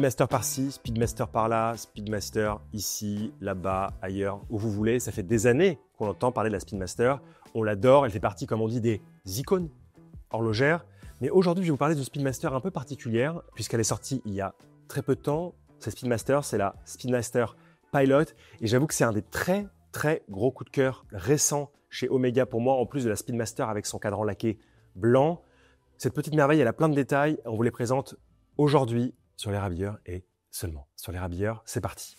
Speedmaster par-ci, Speedmaster par-là, Speedmaster ici, là-bas, ailleurs, où vous voulez. Ça fait des années qu'on entend parler de la Speedmaster. On l'adore, elle fait partie, comme on dit, des icônes horlogères. Mais aujourd'hui, je vais vous parler d'une Speedmaster un peu particulière, puisqu'elle est sortie il y a très peu de temps. Cette Speedmaster, c'est la Speedmaster Pilot. Et j'avoue que c'est un des très gros coups de cœur récents chez Omega pour moi, en plus de la Speedmaster avec son cadran laqué blanc. Cette petite merveille, elle a plein de détails. On vous les présente aujourd'hui sur les Rabilleurs et seulement sur les Rabilleurs. C'est parti.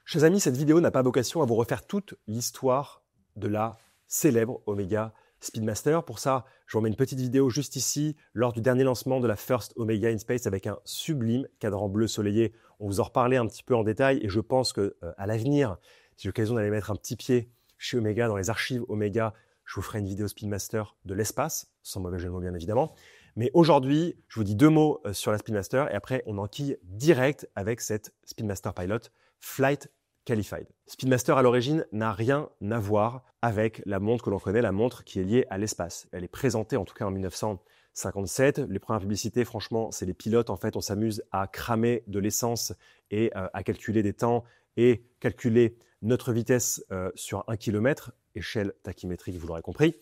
Chers amis, cette vidéo n'a pas vocation à vous refaire toute l'histoire de la célèbre Omega Speedmaster. Pour ça, je vous remets une petite vidéo juste ici, lors du dernier lancement de la First Omega in Space avec un sublime cadran bleu soleillé. On vous en reparlait un petit peu en détail et je pense qu'à l'avenir, si j'ai l'occasion d'aller mettre un petit pied chez Omega, dans les archives Omega, je vous ferai une vidéo Speedmaster de l'espace, sans mauvais jeu de mots bien évidemment. Mais aujourd'hui, je vous dis deux mots sur la Speedmaster et après on enquille direct avec cette Speedmaster Pilot Flight Qualified. Speedmaster à l'origine n'a rien à voir avec la montre que l'on connaît, la montre qui est liée à l'espace. Elle est présentée en tout cas en 1957. Les premières publicités, franchement, c'est les pilotes. En fait, on s'amuse à cramer de l'essence et à calculer des temps et calculer notre vitesse sur 1 km, échelle tachymétrique, vous l'aurez compris.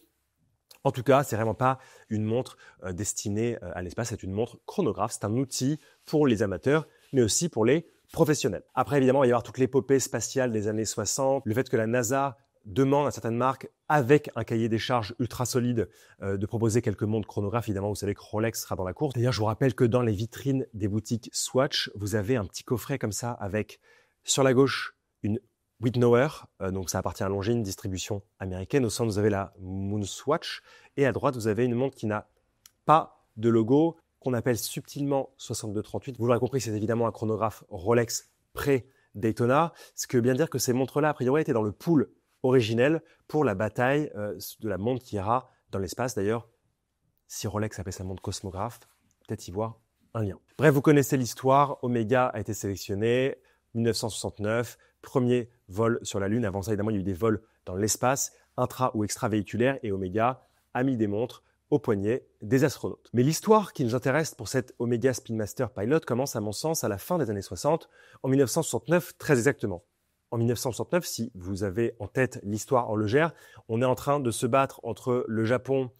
En tout cas, c'est vraiment pas une montre destinée à l'espace, c'est une montre chronographe. C'est un outil pour les amateurs, mais aussi pour les professionnels. Après, évidemment, il va y avoir toute l'épopée spatiale des années 60, le fait que la NASA demande à certaines marques, avec un cahier des charges ultra solide, de proposer quelques montres chronographes. Évidemment, vous savez que Rolex sera dans la course. D'ailleurs, je vous rappelle que dans les vitrines des boutiques Swatch, vous avez un petit coffret comme ça avec, sur la gauche, une Wittnauer, donc ça appartient à Longines, distribution américaine. Au centre, vous avez la Moonswatch et à droite, vous avez une montre qui n'a pas de logo, qu'on appelle subtilement 6238. Vous l'aurez compris, c'est évidemment un chronographe Rolex pré-Daytona, ce qui veut bien dire que ces montres-là, a priori, étaient dans le pool originel pour la bataille de la montre qui ira dans l'espace. D'ailleurs, si Rolex appelle sa montre cosmographe, peut-être y voir un lien. Bref, vous connaissez l'histoire. Omega a été sélectionné 1969, premier vol sur la Lune. Avant ça, évidemment, il y a eu des vols dans l'espace, intra- ou extravéhiculaires, et Omega a mis des montres au poignet des astronautes. Mais l'histoire qui nous intéresse pour cette Omega Speedmaster Pilot commence, à mon sens, à la fin des années 60, en 1969 très exactement. En 1969, si vous avez en tête l'histoire horlogère, on est en train de se battre entre le Japon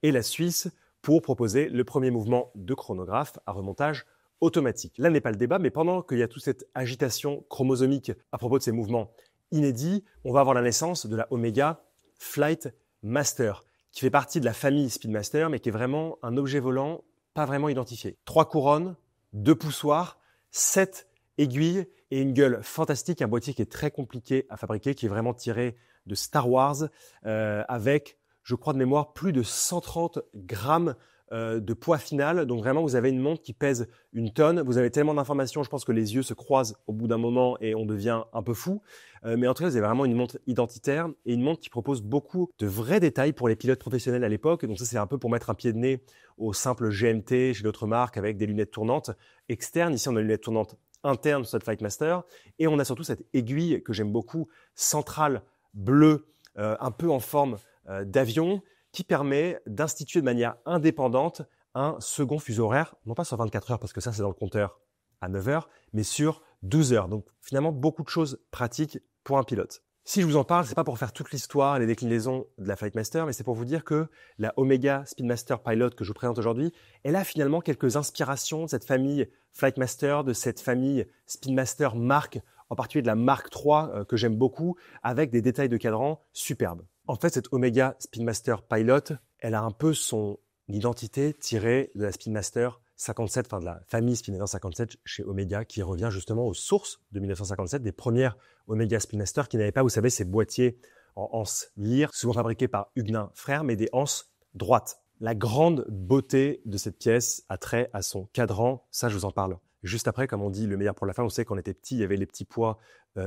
et la Suisse pour proposer le premier mouvement de chronographe à remontage automatique. Là n'est pas le débat, mais pendant qu'il y a toute cette agitation chromosomique à propos de ces mouvements inédits, on va avoir la naissance de la Omega Flight Master, qui fait partie de la famille Speedmaster, mais qui est vraiment un objet volant pas vraiment identifié. 3 couronnes, 2 poussoirs, 7 aiguilles et une gueule fantastique, un boîtier qui est très compliqué à fabriquer, qui est vraiment tiré de Star Wars, avec, je crois de mémoire, plus de 130 grammes de poids final. Donc vraiment, vous avez une montre qui pèse une tonne. Vous avez tellement d'informations, je pense que les yeux se croisent au bout d'un moment et on devient un peu fou. Mais en tout cas, vous avez vraiment une montre identitaire et une montre qui propose beaucoup de vrais détails pour les pilotes professionnels à l'époque. Donc ça, c'est un peu pour mettre un pied de nez au simple GMT chez d'autres marques avec des lunettes tournantes externes. Ici, on a des lunettes tournantes internes sur cette Flightmaster. Et on a surtout cette aiguille que j'aime beaucoup, centrale, bleue, un peu en forme d'avion, qui permet d'instituer de manière indépendante un second fuseau horaire, non pas sur 24 heures parce que ça c'est dans le compteur à 9 heures, mais sur 12 heures. Donc finalement beaucoup de choses pratiques pour un pilote. Si je vous en parle, c'est pas pour faire toute l'histoire et les déclinaisons de la Flightmaster, mais c'est pour vous dire que la Omega Speedmaster Pilot que je vous présente aujourd'hui, elle a finalement quelques inspirations de cette famille Flightmaster, de cette famille Speedmaster marque, en particulier de la Mark III que j'aime beaucoup, avec des détails de cadran superbes. En fait, cette Omega Speedmaster Pilot, elle a un peu son identité tirée de la Speedmaster 57, enfin de la famille Speedmaster 57 chez Omega, qui revient justement aux sources de 1957, des premières Omega Speedmaster qui n'avaient pas, vous savez, ces boîtiers en anse lyre, souvent fabriqués par Huguenin Frères, mais des anses droites. La grande beauté de cette pièce a trait à son cadran, ça je vous en parle juste après, comme on dit, le meilleur pour la fin. On sait qu'on était petit, il y avait les petits pois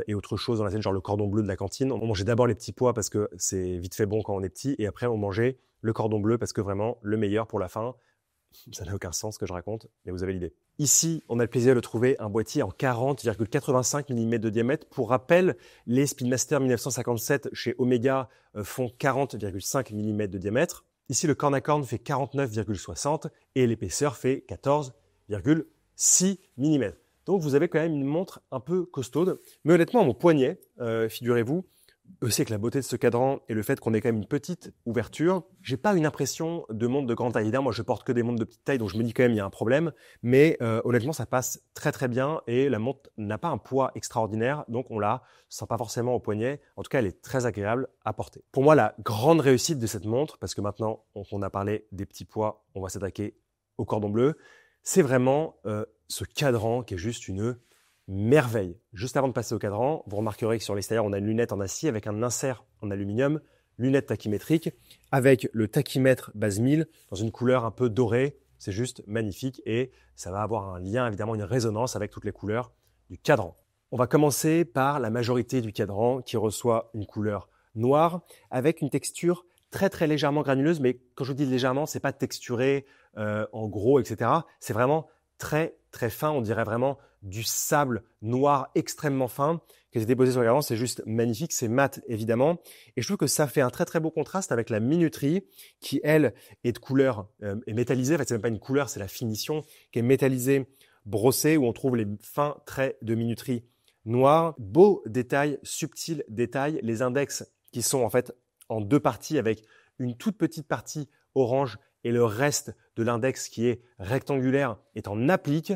et autre chose dans la scène, genre le cordon bleu de la cantine. On mangeait d'abord les petits pois parce que c'est vite fait bon quand on est petit, et après on mangeait le cordon bleu parce que vraiment le meilleur pour la fin, Ça n'a aucun sens ce que je raconte, mais vous avez l'idée. Ici, on a le plaisir de trouver un boîtier en 40,85 mm de diamètre. Pour rappel, les Speedmaster 1957 chez Omega font 40,5 mm de diamètre. Ici, le corne à corne fait 49,60 et l'épaisseur fait 14,6 mm. Donc, vous avez quand même une montre un peu costaude. Mais honnêtement, mon poignet, figurez-vous, aussi avec la beauté de ce cadran et le fait qu'on ait quand même une petite ouverture, j'ai pas une impression de montre de grande taille. Évidemment, moi je porte que des montres de petite taille, donc je me dis quand même il y a un problème. Mais honnêtement, ça passe très très bien et la montre n'a pas un poids extraordinaire, donc on la sent pas forcément au poignet. En tout cas, elle est très agréable à porter. Pour moi, la grande réussite de cette montre, parce que maintenant on a parlé des petits poids, on va s'attaquer au cordon bleu, c'est vraiment ce cadran qui est juste une merveille. Juste avant de passer au cadran, vous remarquerez que sur l'extérieur, on a une lunette en acier avec un insert en aluminium, lunette tachymétrique, avec le tachymètre base 1000 dans une couleur un peu dorée. C'est juste magnifique et ça va avoir un lien, évidemment, une résonance avec toutes les couleurs du cadran. On va commencer par la majorité du cadran qui reçoit une couleur noire avec une texture très très légèrement granuleuse, mais quand je dis légèrement, c'est pas texturé en gros, etc. C'est vraiment très très fin, on dirait vraiment du sable noir extrêmement fin qui est déposé sur le cadran. C'est juste magnifique, c'est mat évidemment. Et je trouve que ça fait un très très beau contraste avec la minuterie qui, elle, est de couleur est métallisée. En fait, c'est même pas une couleur, c'est la finition qui est métallisée, brossée, où on trouve les fins traits de minuterie noire. Beau détail, subtil détail. Les index qui sont en fait en deux parties avec une toute petite partie orange et le reste de l'index qui est rectangulaire est en applique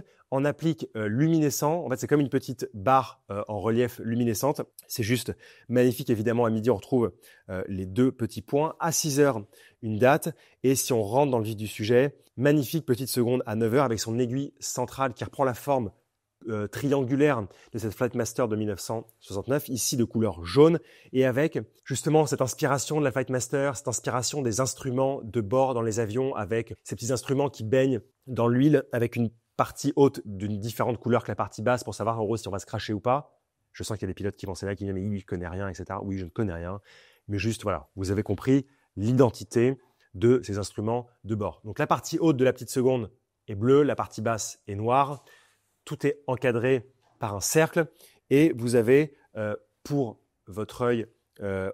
luminescent. En fait, c'est comme une petite barre en relief luminescente. C'est juste magnifique. Évidemment, à midi, on retrouve les deux petits points. À 6 heures, une date. Et si on rentre dans le vif du sujet, magnifique petite seconde à 9 heures avec son aiguille centrale qui reprend la forme triangulaire de cette Flightmaster de 1969, ici de couleur jaune, et avec justement cette inspiration de la Flightmaster, cette inspiration des instruments de bord dans les avions, avec ces petits instruments qui baignent dans l'huile, avec une partie haute d'une différente couleur que la partie basse pour savoir en gros si on va se cracher ou pas. Je sens qu'il y a des pilotes qui vont s'énerver, qui disent « mais lui, je connais rien, etc. » Oui, je ne connais rien, mais juste voilà, vous avez compris l'identité de ces instruments de bord. Donc la partie haute de la petite seconde est bleue, la partie basse est noire. Tout est encadré par un cercle et vous avez pour votre œil,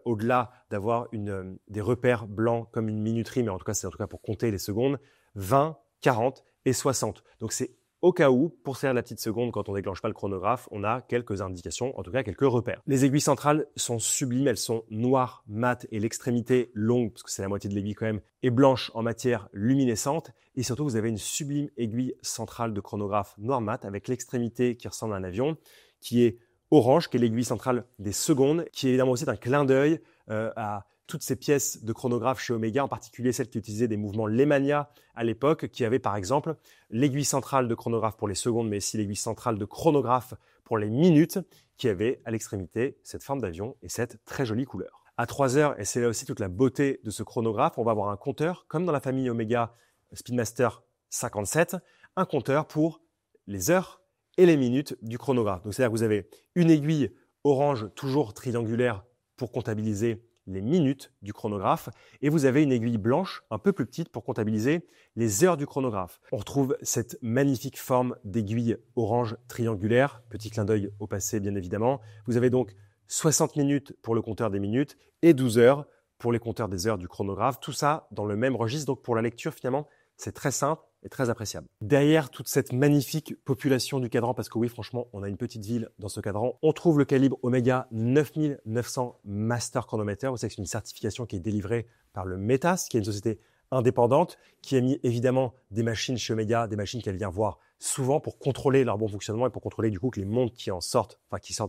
au-delà d'avoir des repères blancs comme une minuterie, mais en tout cas, c'est en tout cas pour compter les secondes, 20, 40 et 60. Donc c'est au cas où, pour servir la petite seconde, quand on ne déclenche pas le chronographe, on a quelques indications, en tout cas quelques repères. Les aiguilles centrales sont sublimes, elles sont noires, mates et l'extrémité longue, parce que c'est la moitié de l'aiguille quand même, est blanche en matière luminescente. Et surtout, vous avez une sublime aiguille centrale de chronographe noir mat avec l'extrémité qui ressemble à un avion, qui est orange, qui est l'aiguille centrale des secondes, qui est évidemment aussi un clin d'œil à toutes ces pièces de chronographe chez Omega, en particulier celles qui utilisaient des mouvements Lemania à l'époque, qui avaient par exemple l'aiguille centrale de chronographe pour les secondes, mais aussi l'aiguille centrale de chronographe pour les minutes, qui avait à l'extrémité cette forme d'avion et cette très jolie couleur. À 3 heures, et c'est là aussi toute la beauté de ce chronographe, on va avoir un compteur, comme dans la famille Omega Speedmaster 57, un compteur pour les heures et les minutes du chronographe. Donc c'est-à-dire que vous avez une aiguille orange toujours triangulaire pour comptabiliser les minutes du chronographe et vous avez une aiguille blanche un peu plus petite pour comptabiliser les heures du chronographe. On retrouve cette magnifique forme d'aiguille orange triangulaire, petit clin d'œil au passé bien évidemment. Vous avez donc 60 minutes pour le compteur des minutes et 12 heures pour les compteurs des heures du chronographe. Tout ça dans le même registre, donc pour la lecture finalement c'est très simple et très appréciable. Derrière toute cette magnifique population du cadran, parce que oui, franchement, on a une petite ville dans ce cadran, on trouve le calibre Omega 9900 Master Chronometer. Vous savez que c'est une certification qui est délivrée par le METAS, qui est une société indépendante, qui a mis évidemment des machines chez Omega, des machines qu'elle vient voir souvent pour contrôler leur bon fonctionnement et pour contrôler du coup que les montres qui sortent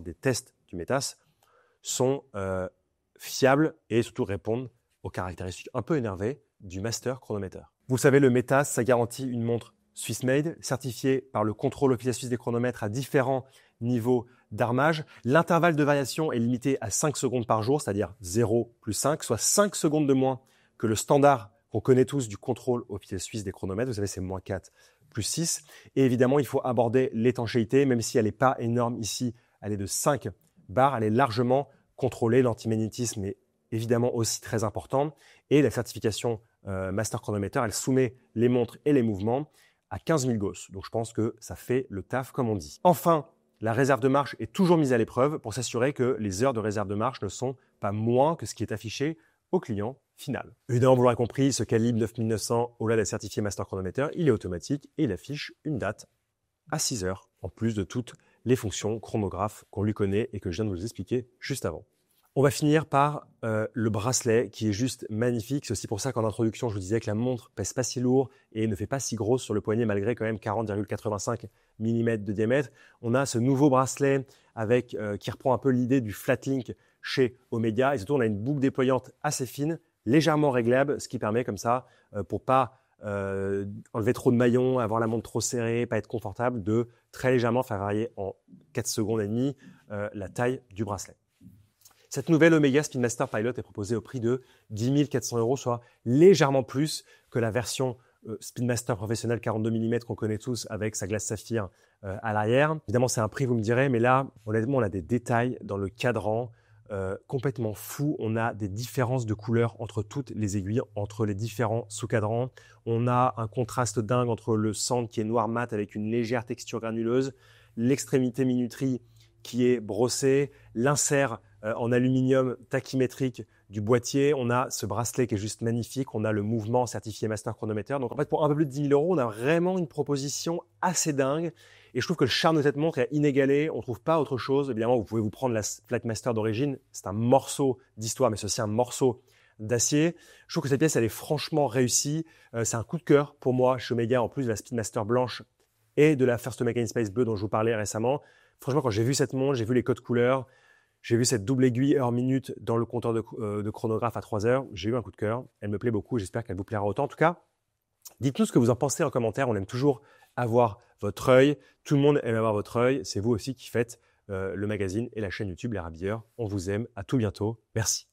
des tests du METAS sont fiables et surtout répondent aux caractéristiques un peu énervées du Master Chronometer. Vous savez, le METAS, ça garantit une montre Swiss-made, certifiée par le contrôle officiel suisse des chronomètres à différents niveaux d'armage. L'intervalle de variation est limité à 5 secondes par jour, c'est-à-dire 0 plus 5, soit 5 secondes de moins que le standard qu'on connaît tous du contrôle officiel suisse des chronomètres. Vous savez, c'est moins 4 plus 6. Et évidemment, il faut aborder l'étanchéité, même si elle n'est pas énorme ici, elle est de 5 bars, elle est largement contrôlée. L'antimagnétisme est évidemment aussi très important. Et la certification Master Chronometer, elle soumet les montres et les mouvements à 15 000 Gauss. Donc je pense que ça fait le taf comme on dit. Enfin, la réserve de marche est toujours mise à l'épreuve pour s'assurer que les heures de réserve de marche ne sont pas moins que ce qui est affiché au client final. Évidemment, vous l'aurez compris, ce calibre 9900 au-delà d'être certifié Master Chronometer, il est automatique et il affiche une date à 6 heures, en plus de toutes les fonctions chronographe qu'on lui connaît et que je viens de vous expliquer juste avant. On va finir par le bracelet qui est juste magnifique. C'est aussi pour ça qu'en introduction, je vous disais que la montre pèse pas si lourd et ne fait pas si grosse sur le poignet malgré quand même 40,85 mm de diamètre. On a ce nouveau bracelet avec, qui reprend un peu l'idée du flat link chez Omega et surtout on a une boucle déployante assez fine, légèrement réglable, ce qui permet comme ça, pour pas enlever trop de maillons, avoir la montre trop serrée, pas être confortable, de très légèrement faire varier en 4 secondes et demie la taille du bracelet. Cette nouvelle Omega Speedmaster Pilot est proposée au prix de 10 400 €, soit légèrement plus que la version Speedmaster professionnel 42 mm qu'on connaît tous avec sa glace saphir à l'arrière. Évidemment, c'est un prix, vous me direz, mais là, honnêtement, on a des détails dans le cadran complètement fous. On a des différences de couleurs entre toutes les aiguilles, entre les différents sous-cadrans. On a un contraste dingue entre le centre qui est noir mat avec une légère texture granuleuse, l'extrémité minuterie qui est brossée, l'insert en aluminium tachymétrique du boîtier. On a ce bracelet qui est juste magnifique. On a le mouvement certifié Master Chronometer. Donc en fait, pour un peu plus de 10 000 €, on a vraiment une proposition assez dingue. Et je trouve que le charme de cette montre est inégalé. On ne trouve pas autre chose. Évidemment, vous pouvez vous prendre la Flightmaster d'origine. C'est un morceau d'histoire, mais c'est aussi un morceau d'acier. Je trouve que cette pièce, elle est franchement réussie. C'est un coup de cœur pour moi chez Omega, en plus de la Speedmaster blanche et de la First Omega In-Space bleue dont je vous parlais récemment. Franchement, quand j'ai vu cette montre, j'ai vu les codes couleurs, j'ai vu cette double aiguille heure-minute dans le compteur de chronographe à 3 heures. J'ai eu un coup de cœur. Elle me plaît beaucoup. J'espère qu'elle vous plaira autant. En tout cas, dites-nous ce que vous en pensez en commentaire. On aime toujours avoir votre œil. Tout le monde aime avoir votre œil. C'est vous aussi qui faites le magazine et la chaîne YouTube Les Rabilleurs. On vous aime. À tout bientôt. Merci.